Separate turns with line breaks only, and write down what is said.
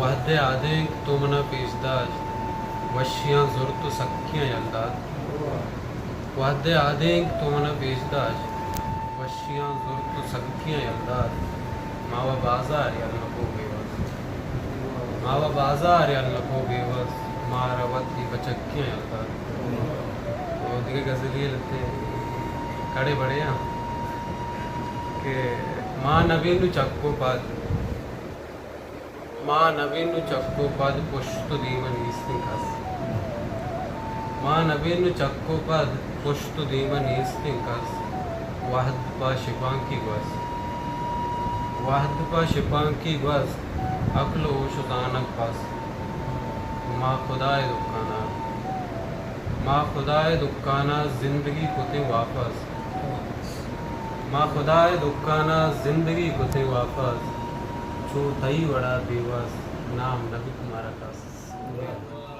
वहदे आदेंक तुमना पेशदाश वशियाँ ज़ुर्त सक्कियाँ यल्दाद वहदे आदेंक तुमना पेशदाश वशियाँ ज़ुर्त सक्कियाँ यल्दाद मावा बाजार यल्नको बेवस मावा बाजार यल्नको बेवस मारवती बचक्कियाँ यल्दाद। तो दिखे गज़लिए लगते कड़े बड़े हैं कि माँ नवीनु चक्को पद माँ नवीनु चक्को पद पुष्ट दीमन ईस्तिंकस माँ नवीनु चक्को पद पुष्ट दीमन ईस्तिंकस वाहद पा शिपांकी गस वाहद पा शिपांकी गस अक्ल ओशुदानक पस माँ खुदाए दुक्काना जिंदगी कुते वापस माँ खुदाए दुक्काना जिंदगी कुते वापस जो थई बड़ा बेवस नाम नबी तुम्हारा कस।